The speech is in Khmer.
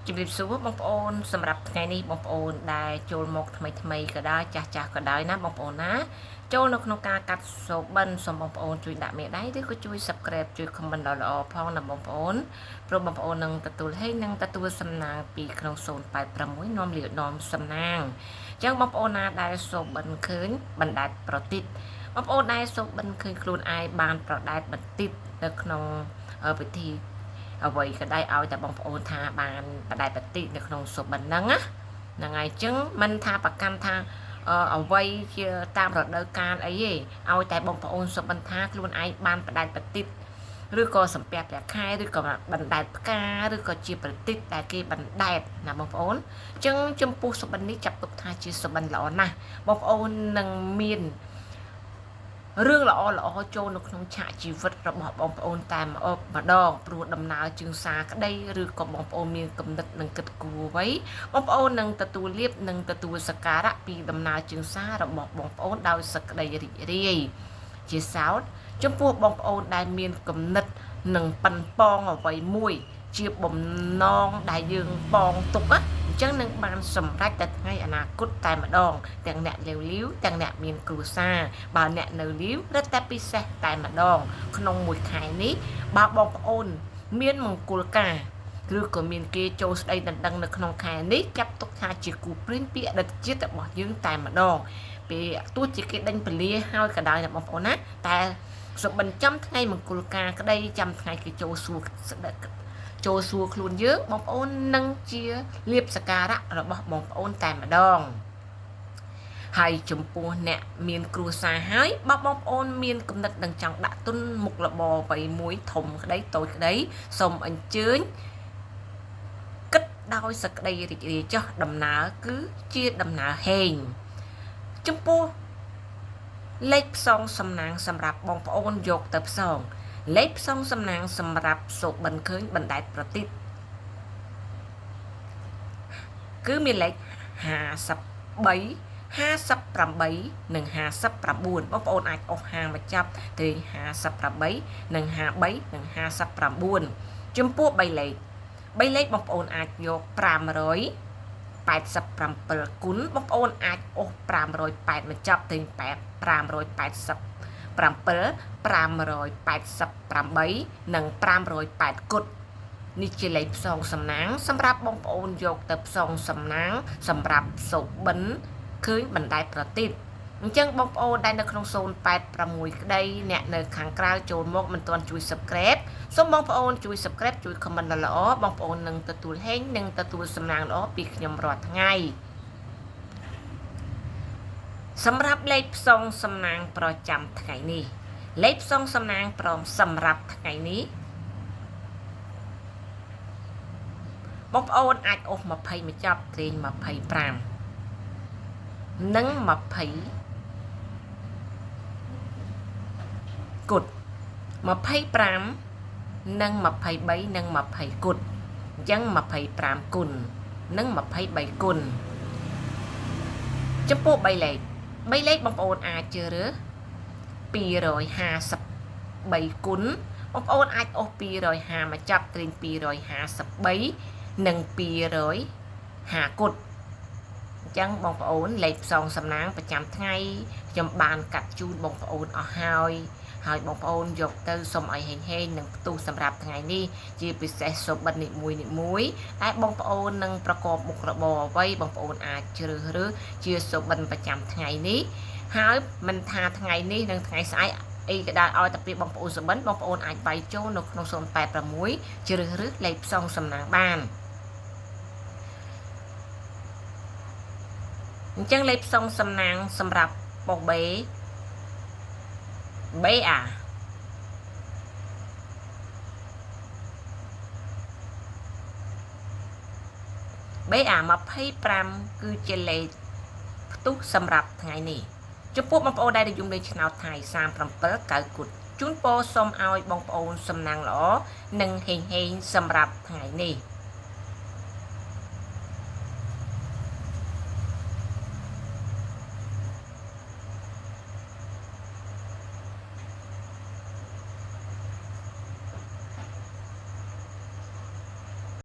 ជំរាបសួរបងប្អូនសម្រាប់ថ្ងៃនេះបងប្អូនដែលចូលមកថ្មីក៏ដែរចាស់ក៏ដែរណាបងប្អូនណាចូលនៅក្នុងការកាត់សូបិនសូមបងប្អូនជួយដាក់មេដៃឬក៏ជួយ Subscribe ជួយ Comment ល្អៗផងណាបងប្អូនព្រោះបងប្អូននឹងទទួលសំណាងពីក្នុង086នាំលានាំសំណាងអញ្ចឹងបងប្អូនណាដែលសូបិនឃើញបណ្ដាច់ប្រតិទបងប្អូនដែលសូបិនឃើញខ្លួនឯងបានប្រដែតបន្តិចនៅក្នុងពិធីអ្វីក៏ដែរឲ្យតែបងប្អូនថាបានបដិបត្តិនៅក្នុងសុបិនហ្នឹងណាហ្នឹងហើយអញ្ចឹងមិនថាប្រកាន់ថាអ្វីជាតាមរដូវកាលអីទេឲ្យតែបងប្អូនសុបិនថាខ្លួនឯងបានបដិបត្តិឬក៏សំពះព្រះខែឬក៏បណ្ដែតផ្កាឬក៏ជាប្រតិទដែលគេបណ្ដែតណាបងប្អូនអញ្ចឹងចំពោះសុបិននេះចាប់ទុកថាជាសុបិនល្អណាស់បងប្អូននឹងមានរឿងល្អចូលនៅក្នុងឆាកជីវិតរបស់បងប្អូនតែម្ដងព្រោះដំណើរជើងសារក្តីឬក៏បងប្អូនមានគំនិតនឹងគិតគូរអ្វីបងប្អូននឹងទទួលលាភនិងទទួលសក្ការៈពីដំណើរជើងសាររបស់បងប្អូនដោយសេចក្តីរីករាយជាសោតចំពោះបងប្អូនដែលមានគំនិតនឹងប៉ិនប៉ងអ្វីមួយជាបំណងដែលយើងប៉ងទុកណាអញ្ចឹងនឹងបានសម្រេចតែថ្ងៃអនាគតតែម្ដងទាំងអ្នកលាវទាំងអ្នកមានគ្រួសារបើអ្នកនៅលាវរឹតតែពិសេសតែម្ដងក្នុងមួយខែនេះបើបងប្អូនមានមង្គលការឬក៏មានគេចូលស្ដីដណ្ដឹងនៅក្នុងខែនេះចាប់ទុកថាជាគូព្រៀងពីអតីតជាតិរបស់យើងតែម្ដងពេលទោះជាគេដេញពលាហើយក៏ដោយណាបងប្អូនណាតែសុបិនចាំថ្ងៃមង្គលការក្តីចាំថ្ងៃគេចូលសួរខ្លួនយើងបងប្អូននឹងជាលៀបសក្ការៈរបស់បងប្អូនតែម្ដងហើយចំពោះអ្នកមានគ្រួសារហើយបើបងប្អូនមានគំនិតនឹងចង់ដាក់ទុនមុខរបរអ្វីមួយធំក្តីតូចក្តីសូមអញ្ជើញគិតដោយសេចក្តីរីករាយចោះដំណើរគឺជាដំណើរហេងចំពោះលេខផ្សងសំណាងសម្រាប់បងប្អូនយកទៅផ្សងលេខផ្សងសំណាងសម្រាប់សូបិនឃើញបណ្ដែតប្រតិទគឺមានលេខ53 58និង59បងប្អូនអាចអុសហាងមកចាប់ទៅ58និង53និង59ចំពោះ3លេខបងប្អូនអាចយក587គុណបងប្អូនអាចអុស508មកចាប់ទៅ587 588និង508គុតនេះជាលេខផ្សងសំណាងសម្រាប់បងប្អូនយកទៅផ្សងសំណាងសម្រាប់សុបិនឃើញបណ្ដែតប្រតិទអញ្ចឹងបងប្អូនដែលនៅក្នុង086ក្តីអ្នកនៅខាងក្រៅចូលមកមិនទាន់ជួយ Subscribe សូមបងប្អូនជួយ Subscribe ជួយ Comment ល្អៗបងប្អូននឹងទទួលហេងនិងទទួលសំណាងល្អពីខ្ញុំរាល់ថ្ងៃសម្រាប់លេខផ្សងសំណាងប្រចាំថ្ងៃនេះលេខផ្សងសំណាងសម្រាប់ថ្ងៃនេះបងប្អូនអាចអុស20មកចាប់ត្រេង25និង20គុត25និង23និង20គុតអញ្ចឹង25គុណនិង23គុណចំពោះ3លេខបងប្អូនអាចជ្រើសរើស253គុណបងប្អូនអាចអុស250មកចាប់ត្រេង253និង250គុតអញ្ចឹងបងប្អូនលេខផ្សងសំណាងប្រចាំថ្ងៃខ្ញុំបានកាត់ជូនបងប្អូនអស់ហើយបងប្អូនយកទៅសូមឲ្យហេងនិងផ្ទុះសម្រាប់ថ្ងៃនេះជាពិសេសសុបិននីមួយតែបងប្អូននឹងប្រកបមុខរបរអ្វីបងប្អូនអាចជ្រើសរើសជាសុបិនប្រចាំថ្ងៃនេះហើយមិនថាថ្ងៃនេះនិងថ្ងៃស្អែកអីក៏ដោយឲ្យតែពេលបងប្អូនសុបិនបងប្អូនអាចវាយចូលនៅក្នុង086ជ្រើសរើសលេខផ្សងសំណាងបានអញ្ចឹងលេខផ្សងសំណាងសម្រាប់ប៉ុសBA 25គឺជាលេខផ្ទុះសម្រាប់ថ្ងៃនេះចំពោះបងប្អូនដែលនិយមលេខឆ្នោតថ្ងៃ37 9គុតជូនពរសូមឲ្យបងប្អូនសំណាងល្អនិងហេងសម្រាប់ថ្ងៃនេះ